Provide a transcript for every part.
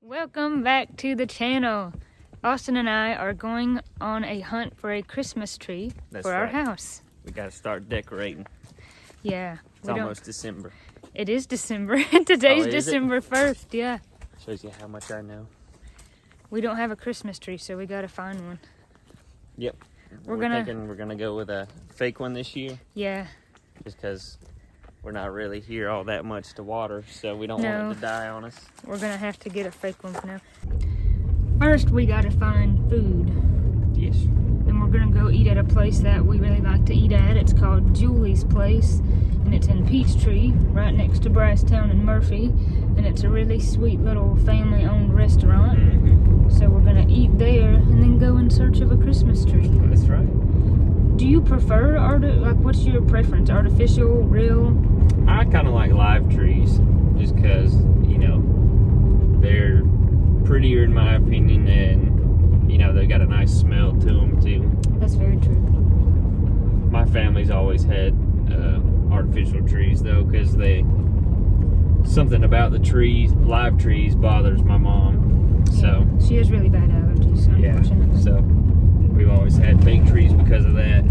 Welcome back to the channel. Austin and I are going on a hunt for a Christmas tree for our house. We gotta start decorating. Yeah. It's almost December. It is December. Today's December 1st, yeah. Shows you how much I know. We don't have a Christmas tree, so we gotta find one. Yep. We're thinking we're gonna go with a fake one this year. Yeah. Just because we're not really here all that much to water, so we don't want it to die on us. We're gonna have to get a fake one for now. First, we gotta find food. Yes. And we're gonna go eat at a place that we really like to eat at. It's called Julie's Place, and it's in Peachtree, right next to Brasstown and Murphy. And it's a really sweet little family-owned restaurant. Mm-hmm. So we're gonna eat there and then go in search of a Christmas tree. That's right. Do you prefer what's your preference? Artificial, real? I kind of like live trees, just because, you know, they're prettier in my opinion, and, you know, they got a nice smell to them too. That's very true. My family's always had artificial trees though, because something about the trees, live trees, bothers my mom. So she has really bad allergies, unfortunately. Yeah, so we've always had fake trees because of that.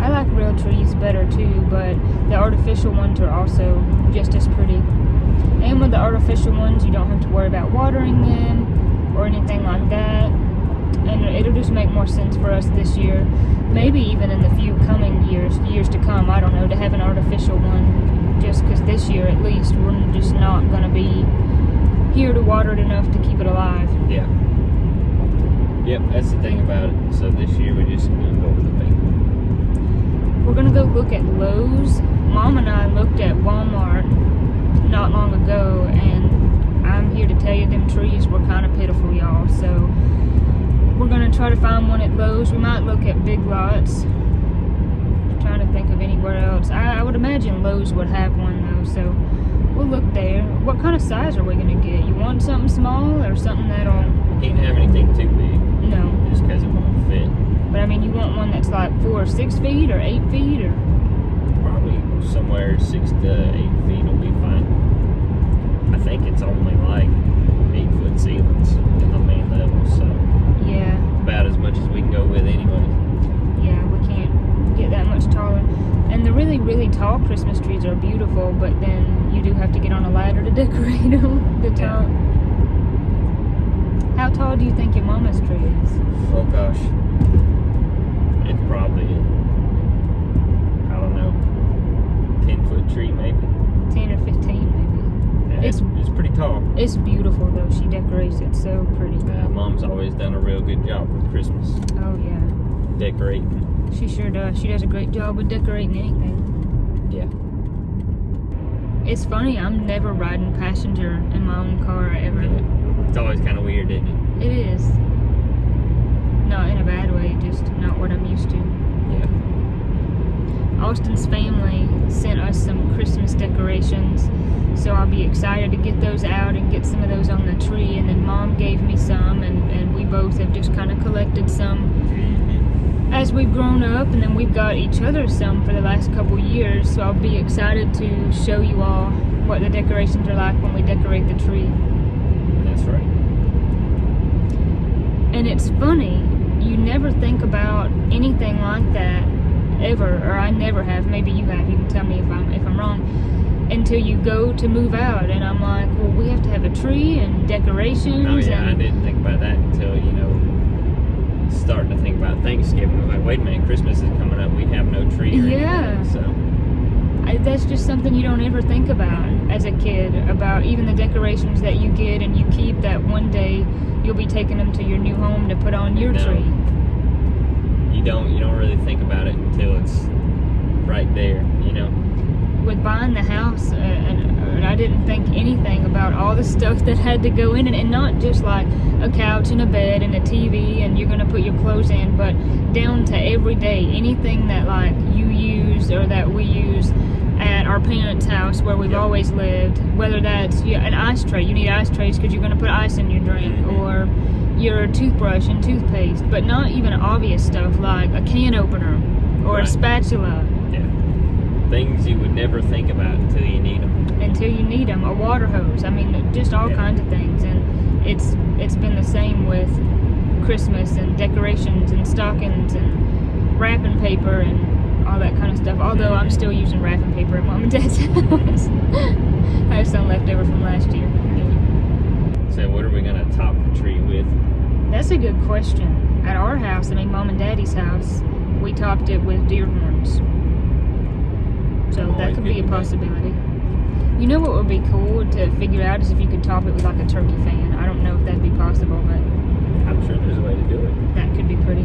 I like real trees better too, but the artificial ones are also just as pretty. And with the artificial ones, you don't have to worry about watering them or anything like that. And it'll just make more sense for us this year. Maybe even in the few coming years to come, I don't know, to have an artificial one. Just because this year at least, we're just not going to be here to water it enough to keep it alive. Yeah. Yep, that's the thing about it. So this year we're just going to go with the fake one. We're going to go look at Lowe's. Mom and I looked at Walmart not long ago, and I'm here to tell you them trees were kind of pitiful, y'all. So we're going to try to find one at Lowe's. We might look at Big Lots. I'm trying to think of anywhere else. I would imagine Lowe's would have one though, so we'll look there. What kind of size are we going to get? You want something small or something that'll... Can't have anything too big. No. Just because it won't fit. But I mean, you want one that's like 4 or 6 feet or 8 feet or... Probably somewhere 6 to 8 feet will be fine. I think it's only like 8-foot ceilings in the main level, so... Yeah. About as much as we can go with anyway. Yeah, we can't get that much taller. And the really, really tall Christmas trees are beautiful, but then you do have to get on a ladder to decorate them. The top. How tall do you think your mama's tree is? Oh gosh. It's probably, I don't know, 10-foot tree maybe. 10 or 15 maybe. Yeah, it's pretty tall. It's beautiful though. She decorates it so pretty. Mom's always done a real good job with Christmas. Oh yeah. Decorating. She sure does. She does a great job with decorating anything. Yeah. It's funny, I'm never riding passenger in my own car ever. Yeah. It's always kind of weird, isn't it? It is. Not in a bad way, just not what I'm used to. Yeah. Austin's family sent us some Christmas decorations, so I'll be excited to get those out and get some of those on the tree. And then Mom gave me some, and we both have just kind of collected some as we've grown up, and then we've got each other some for the last couple years, so I'll be excited to show you all what the decorations are like when we decorate the tree. That's right. And it's funny, you never think about anything like that ever, or I never have. Maybe you have. You can tell me if I'm wrong. Until you go to move out, and I'm like, well, we have to have a tree and decorations. Oh yeah, and I didn't think about that until, you know, starting to think about Thanksgiving. I'm like, wait a minute, Christmas is coming up. We have no tree or anything, so that's just something you don't ever think about as a kid, about even the decorations that you get and you keep, that one day you'll be taking them to your new home to put on your tree. You don't really think about it until it's right there, you know. With buying the house, and I didn't think anything about all the stuff that had to go in it, and not just like a couch and a bed and a TV and you're gonna put your clothes in, but down to every day, anything that like you use or that we use at our parents' house where we've always lived, whether that's an ice tray. You need ice trays because you're gonna put ice in your drink, or your toothbrush and toothpaste, but not even obvious stuff like a can opener or a spatula. Yeah. Things you would never think about until you need them. A water hose. I mean, just all kinds of things. And it's been the same with Christmas and decorations and stockings and wrapping paper and all that kind of stuff. Although I'm still using wrapping paper at Mom and Dad's house. I have some left over from last year. So what are we gonna top the tree with? That's a good question. At our house, I mean Mom and Daddy's house, we topped it with deer horns. So that could be a possibility. You know what would be cool to figure out is if you could top it with like a turkey fan. I don't know if that'd be possible, but I'm sure there's a way to do it. that could be pretty.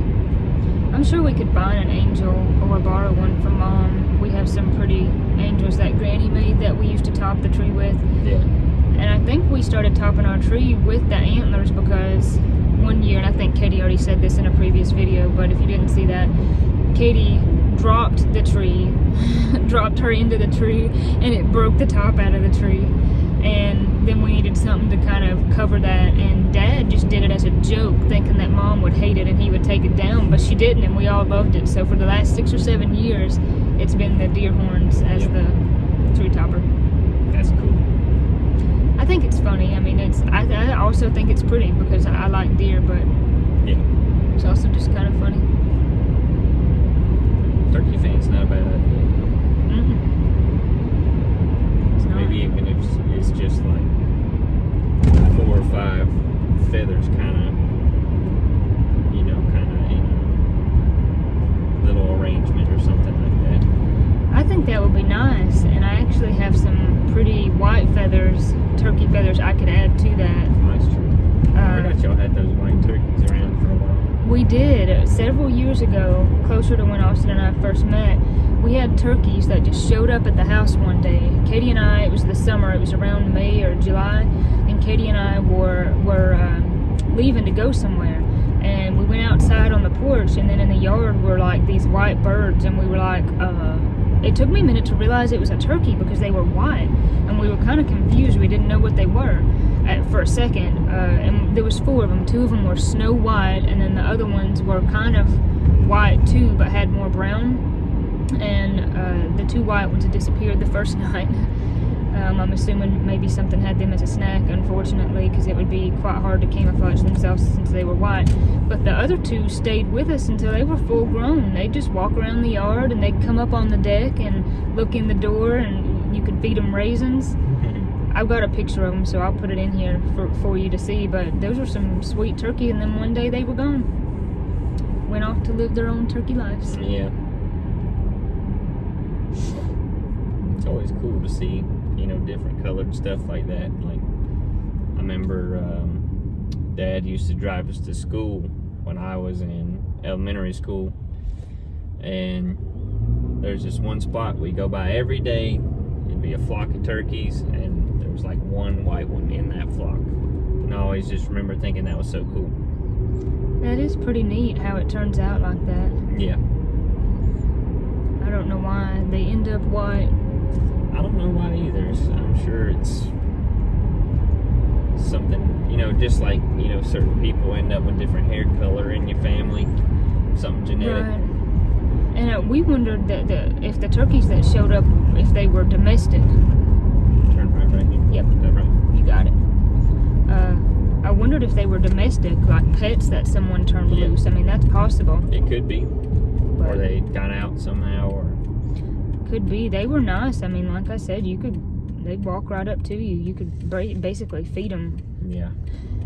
I'm sure we could buy an angel or borrow one from Mom. We have some pretty angels that Granny made that we used to top the tree with. Yeah. And I think we started topping our tree with the antlers because one year, and I think Katie already said this in a previous video, but if you didn't see that, Katie dropped the tree, dropped her into the tree, and it broke the top out of the tree. And then we needed something to kind of cover that, and Dad just did it as a joke, thinking that Mom would hate it and he would take it down, but she didn't, and we all loved it. So for the last 6 or 7 years, it's been the deer horns as the tree topper. That's cool. I think it's funny. I mean, I also think it's pretty because I like deer, but it's also just kind of funny. Turkey fan's not a bad idea. Maybe even if it's just like 4 or 5 feathers kind of in a little arrangement or something like that. I think that would be nice, and I actually have some pretty white feathers, turkey feathers I could add to that. That's true. I forgot y'all had those white turkeys around for a while. We did. Several years ago, closer to when Austin and I first met, we had turkeys that just showed up at the house one day. Katie and I, it was the summer, it was around May or July, and Katie and I were leaving to go somewhere. And we went outside on the porch, and then in the yard were like these white birds, and we were like, it took me a minute to realize it was a turkey because they were white, and we were kind of confused. We didn't know what they were for a second, and there was 4 of them. 2 of them were snow white, and then the other ones were kind of white too, but had more brown. And the 2 white ones had disappeared the first night. I'm assuming maybe something had them as a snack, unfortunately, because it would be quite hard to camouflage themselves since they were white. But the other 2 stayed with us until they were full grown. They'd just walk around the yard, and they'd come up on the deck and look in the door, and you could feed them raisins. I've got a picture of them, so I'll put it in here for you to see. But those were some sweet turkey, and then one day they were gone. Went off to live their own turkey lives. Yeah. It's always cool to see, different colored stuff like that. Like, I remember Dad used to drive us to school when I was in elementary school, and there's this one spot we go by every day. It'd be a flock of turkeys, and there was like one white one in that flock. And I always just remember thinking that was so cool. That is pretty neat how it turns out like that. Yeah. I don't know why they end up white. I don't know why either. I'm sure it's something, just like, certain people end up with different hair color in your family. Something genetic. Right. And we wondered that if the turkeys that showed up, if they were domestic. Turn right here. Yep. Is that right? You got it. I wondered if they were domestic, like pets that someone turned loose. I mean, that's possible. It could be. But or they got out somehow, or... Could be. They were nice. I mean, like I said, they'd walk right up to you. You could basically feed them. Yeah.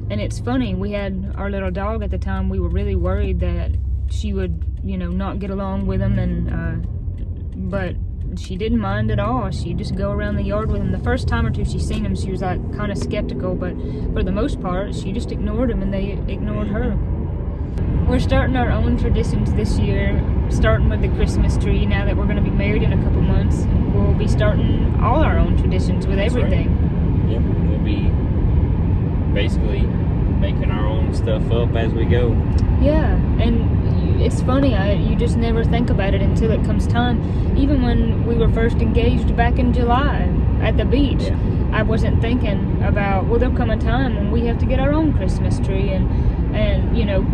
And it's funny, we had our little dog at the time. We were really worried that she would, not get along with them, and but she didn't mind at all. She'd just go around the yard with him. The first time or two she seen him, she was like kind of skeptical, but for the most part, she just ignored him, and they ignored her. We're starting our own traditions this year, starting with the Christmas tree. Now that we're going to be married in a couple months, we'll be starting all our own traditions with everything. Right. Yep, we'll be basically making our own stuff up as we go. Yeah, and it's funny, you just never think about it until it comes time. Even when we were first engaged back in July at the beach, I wasn't thinking about, well, there'll come a time when we have to get our own Christmas tree and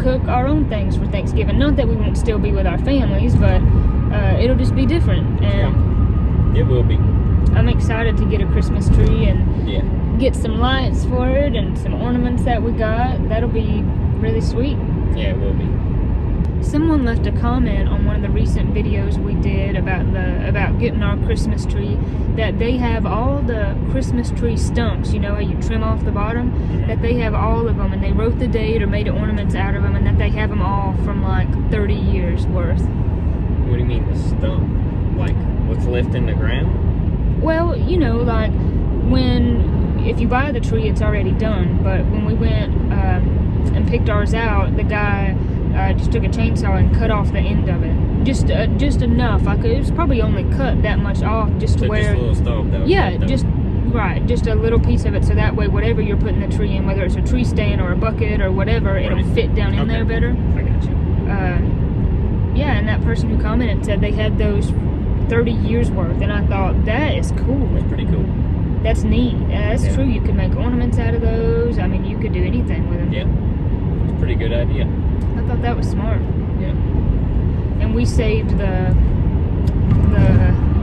cook our own things for Thanksgiving. Not that we won't still be with our families, but it'll just be different. And it will be. I'm excited to get a Christmas tree, and get some lights for it and some ornaments that we got. That'll be really sweet. Yeah, it will be. Someone left a comment on one of the recent videos we did about getting our Christmas tree, that they have all the Christmas tree stumps, you know how you trim off the bottom, that they have all of them, and they wrote the date or made ornaments out of them, and that they have them all from like 30 years worth. What do you mean the stump? Like what's left in the ground? Well, you know, like if you buy the tree, it's already done, but when we went and picked ours out, the guy just took a chainsaw and cut off the end of it. Just enough. It was probably only cut that much off just to where... Just a little stump though. Yeah, just a little piece of it, so that way whatever you're putting the tree in, whether it's a tree stand or a bucket or whatever, it'll fit down in there better. I got you. Yeah, and that person who commented said they had those 30 years worth, and I thought, that is cool. That's pretty cool. That's neat. That's true. You could make ornaments out of those. I mean, you could do anything with them. Yeah, it's a pretty good idea. I thought that was smart. Yeah. And we saved the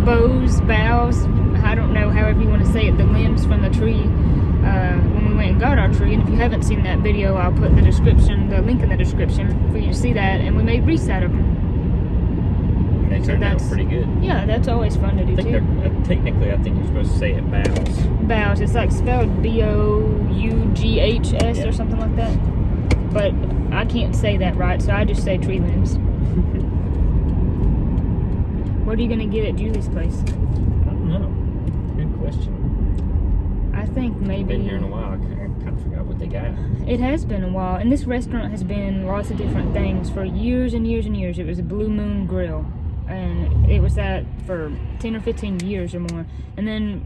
boughs, I don't know, however you want to say it, the limbs from the tree when we went and got our tree. And if you haven't seen that video, I'll put the link in the description for you to see that. And we made wreaths out of them. They turned out pretty good. Yeah, that's always fun to do too. Technically, I think you're supposed to say it boughs. Boughs. It's like spelled B-O-U-G-H-S or something like that. But I can't say that right, so I just say tree limbs. What are you going to get at Julie's place? I don't know. Good question. I think maybe... Been here in a while. I kind of forgot what they got. It has been a while, and this restaurant has been lots of different things for years and years and years. It was a Blue Moon Grill, and it was that for 10 or 15 years or more. And then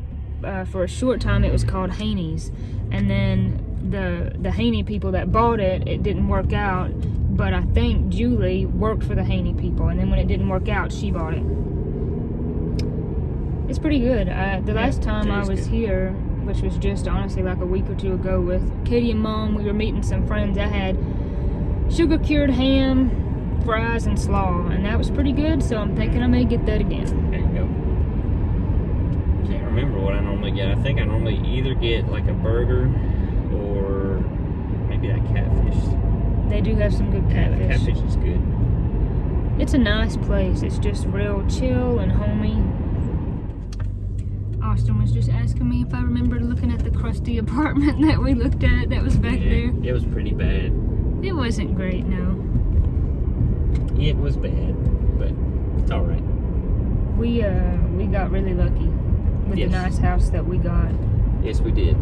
for a short time it was called Haney's, and then the Haney people that bought it didn't work out, but I think Julie worked for the Haney people, and then when it didn't work out, she bought it. It's pretty good. The last time I was here, which was just honestly like a week or two ago, with Katie and Mom, we were meeting some friends. I had sugar cured ham, fries, and slaw, and that was pretty good, so I'm thinking I may get that again. There you go. Can't remember what I normally get. I think I normally either get like a burger or maybe that catfish. They do have some good catfish. Yeah, the catfish is good. It's a nice place. It's just real chill and homey. Austin was just asking me if I remembered looking at the crusty apartment that we looked at that was back there. It was pretty bad. It wasn't great, no. It was bad, but it's all right. We got really lucky with the nice house that we got. Yes, we did.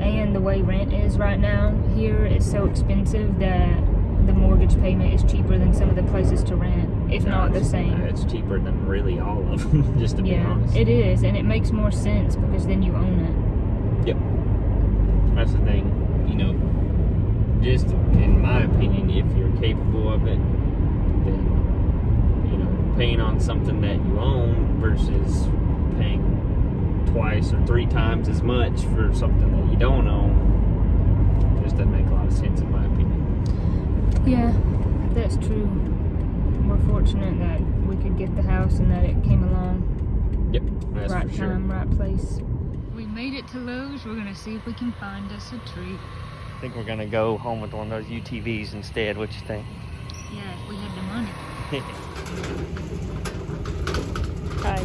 And the way rent is right now here is so expensive that the mortgage payment is cheaper than some of the places to rent, if not the same. It's cheaper than really all of them, just to be honest. Yeah, it is, and it makes more sense because then you own it. Yep. That's the thing, you know, just in my opinion, if you're capable of it, then, you know, paying on something that you own versus paying twice or 3 times as much for something that you don't own just doesn't make a lot of sense in my opinion. Yeah, that's true. We're fortunate that we could get the house and that it came along. Yep, that's right for sure. Time, right place. We made it to Lowe's. We're gonna see if we can find us a tree. I think we're gonna go home with one of those UTVs instead. What you think? Yeah, if we had the money. Hi.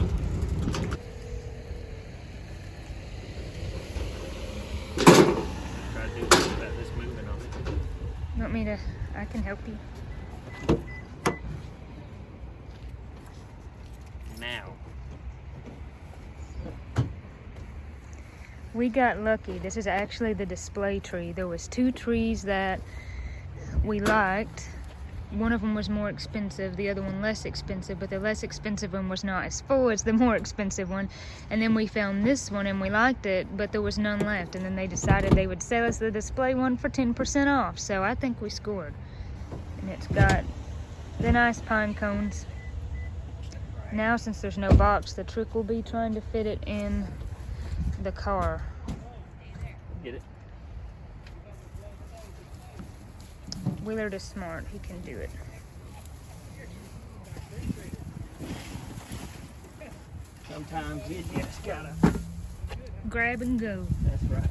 Try to do something about this moving on it. Want me to? I can help you. Now. We got lucky. This is actually the display tree. There was 2 trees that we liked. One of them was more expensive, the other one less expensive, but the less expensive one was not as full as the more expensive one. And then we found this one and we liked it, but there was none left. And then they decided they would sell us the display one for 10% off. So I think we scored. And it's got the nice pine cones. Now, since there's no box, the trick will be trying to fit it in the car. Get it? Willard is smart. He can do it. Sometimes you just gotta grab and go. That's right.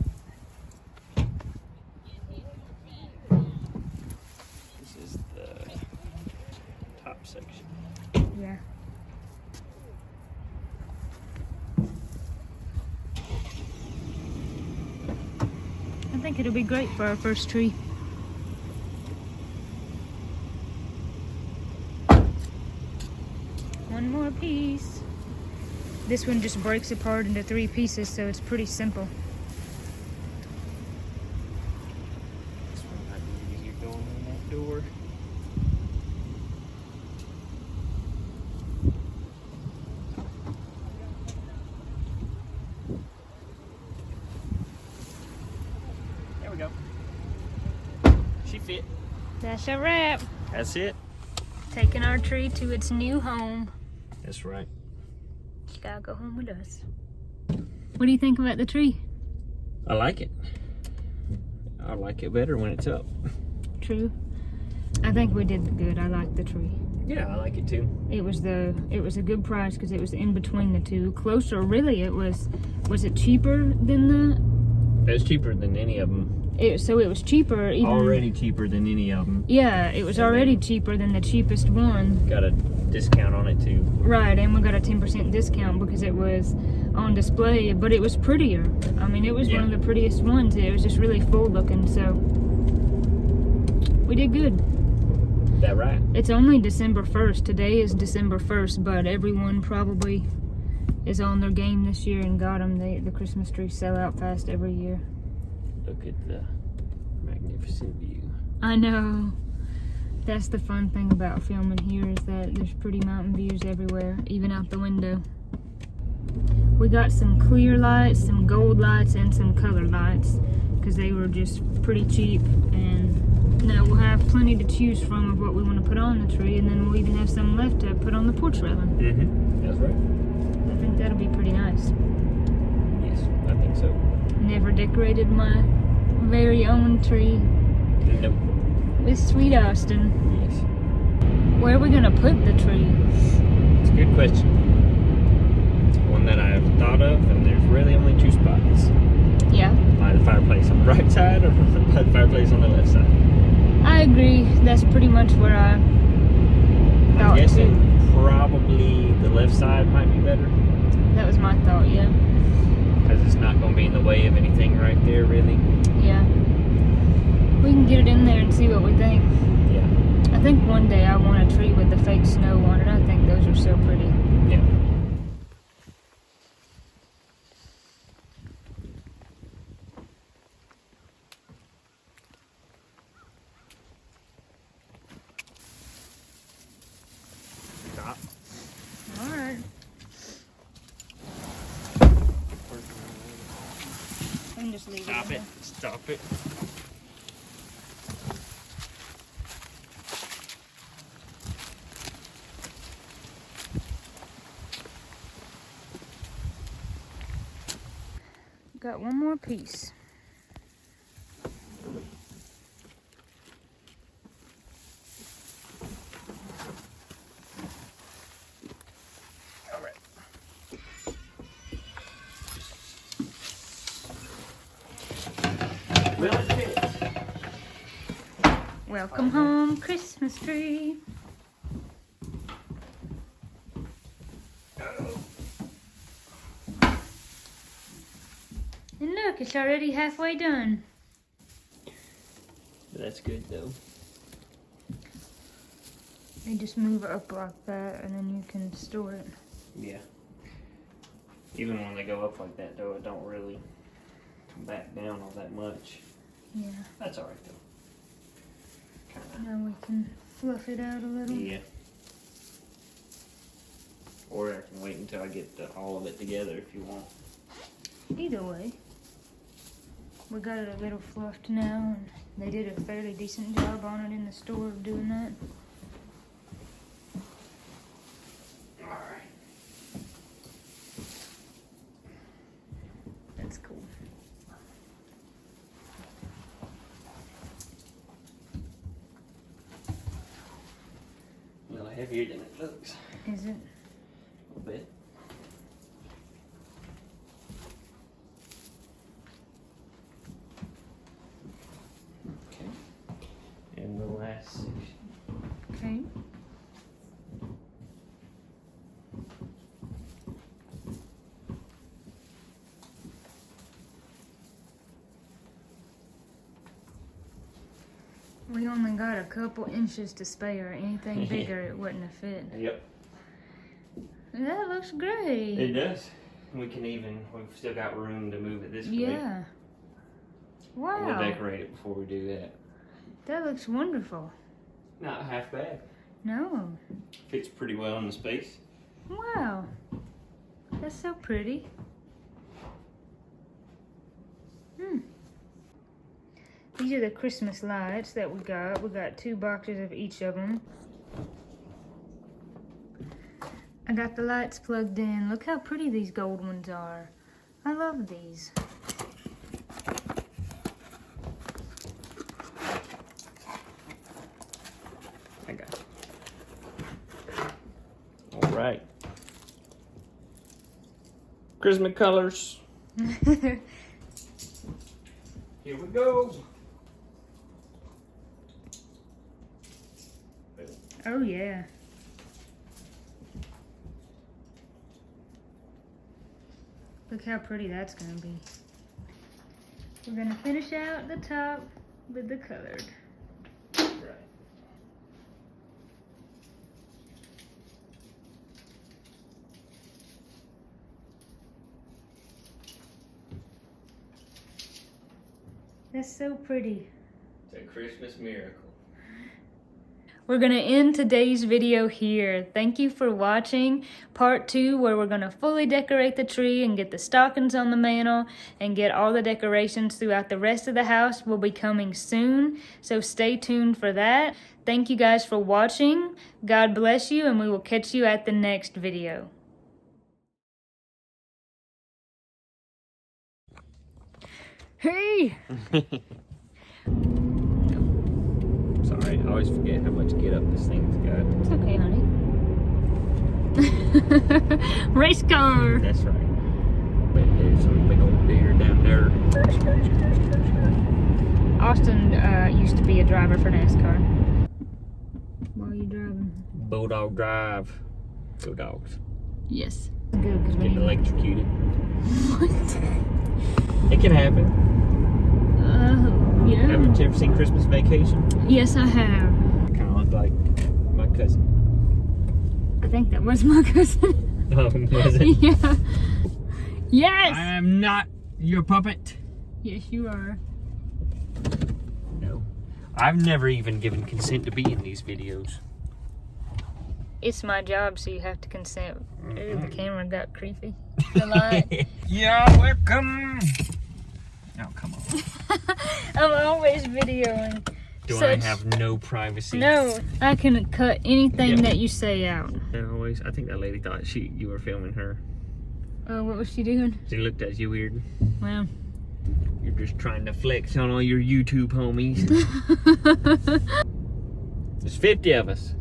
This is the top section. Yeah. I think it'll be great for our first tree. One more piece. This one just breaks apart into 3 pieces, so it's pretty simple. This one might be easier going in that door. There we go. She fit. That's a wrap. That's it. Taking our tree to its new home. That's right. She gotta go home with us. What do you think about the tree? I like it. I like it better when it's up. True. I think we did good. I like the tree. Yeah, I like it too. It was a good price because it was in between the two. Closer, really, it was it cheaper than the... It was cheaper than any of them. So it was cheaper even... Already cheaper than any of them. Yeah, it was already cheaper than the cheapest one. Got a discount on it too. Right, and we got a 10% discount because it was on display, but it was prettier. I mean, it was one of the prettiest ones. It was just really full looking, so we did good. That right? It's only December 1st. Today is December 1st, but everyone probably is on their game this year and got them. The Christmas trees sell out fast every year. Look at the magnificent view. I know. That's the fun thing about filming here is that there's pretty mountain views everywhere, even out the window. We got some clear lights, some gold lights, and some color lights because they were just pretty cheap. And now we'll have plenty to choose from of what we want to put on the tree, and then we'll even have some left to put on the porch railing. Mm-hmm. That's right. I think that'll be pretty nice. Yes, I think so. Never decorated my very own tree. Nope. With Sweet Austin. Yes. Where are we gonna put the tree? It's a good question. It's one that I've thought of, and there's really only 2 spots. Yeah. By the fireplace on the right side or by the fireplace on the left side. I agree. That's pretty much where I thought I'm guessing too. probably the left side might be better. That was my thought, yeah. Because it's not going to be in the way of anything right there, really. Yeah. We can get it in there and see what we think. Yeah. I think one day I want a tree with the fake snow on it. I think those are so pretty. Yeah. Stop. Alright. I can just leave Stop it. it. Stop it. Got one more piece. All right. Well, it fits. Welcome home, Christmas tree. And look, it's already halfway done. That's good though. They just move it up like that and then you can store it. Yeah. Even when they go up like that though, it don't really come back down all that much. Yeah. That's alright though. Now we can fluff it out a little. Yeah. Or I can wait until I get all of it together if you want. Either way. We got it a little fluffed now, and they did a fairly decent job on it in the store of doing that. Alright. That's cool. A little heavier than it looks. Is it? A little bit. We only got a couple inches to spare. Anything bigger, it wouldn't have fit. Yep. That looks great. It does. We've still got room to move it this way. Yeah. Wow. We'll decorate it before we do that. That looks wonderful. Not half bad. No. Fits pretty well in the space. Wow. That's so pretty. These are the Christmas lights that we got. We got 2 boxes of each of them. I got the lights plugged in. Look how pretty these gold ones are. I love these. I got it. All right. Christmas colors. Here we go. Oh yeah. Look how pretty that's gonna be. We're gonna finish out the top with the colored. Right. That's so pretty. It's a Christmas miracle. We're gonna end today's video here. Thank you for watching part 2, where we're gonna fully decorate the tree and get the stockings on the mantle and get all the decorations throughout the rest of the house will be coming soon. So stay tuned for that. Thank you guys for watching. God bless you, and we will catch you at the next video. Hey! Sorry, I always forget how much get up this thing's got. It's okay, honey. Race car! That's right. But there's some big old deer down there. Austin used to be a driver for NASCAR. Why are you driving? Bulldog Drive. Go dogs. Yes. Good, because we Getting need... electrocuted. What? It can happen. Yeah. Haven't you ever seen Christmas Vacation? Yes, I have. Kind of look like my cousin. I think that was my cousin. Oh, was it? Yeah. Yes! I am not your puppet. Yes, you are. No. I've never even given consent to be in these videos. It's my job, so you have to consent. Ooh, the camera got creepy. The light. You're welcome. Oh, come on. I'm always videoing. Do I have no privacy? No, I can cut anything that you say out. Always. I think that lady thought you were filming her. Oh, what was she doing? She looked at you weird. Well, you're just trying to flex on all your YouTube homies. There's 50 of us.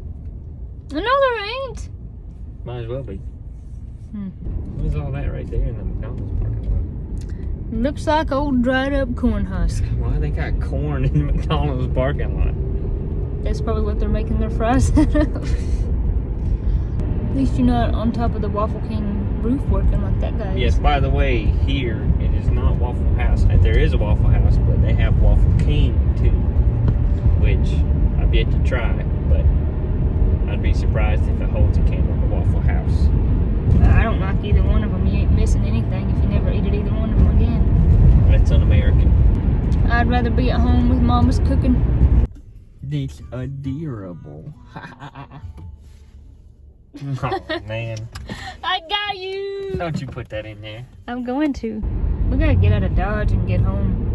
No, there ain't. Might as well be. What's all that right there in the McDonald's parking lot? Looks like old dried up corn husk. Why they got corn in the McDonald's parking lot? That's probably what they're making their fries out of. At least you're not on top of the Waffle King roof working like that guy is. Yes, by the way, here it is not Waffle House. There is a Waffle House, but they have Waffle King too, which I've yet to try, but I'd be surprised if it holds a candle to Waffle House. I don't like either one of them. You ain't missing anything if you never eat at either one of them again. That's un-American. I'd rather be at home with Mama's cooking. It's adorable. Oh, man. I got you! Don't you put that in there. I'm going to. We gotta get out of Dodge and get home.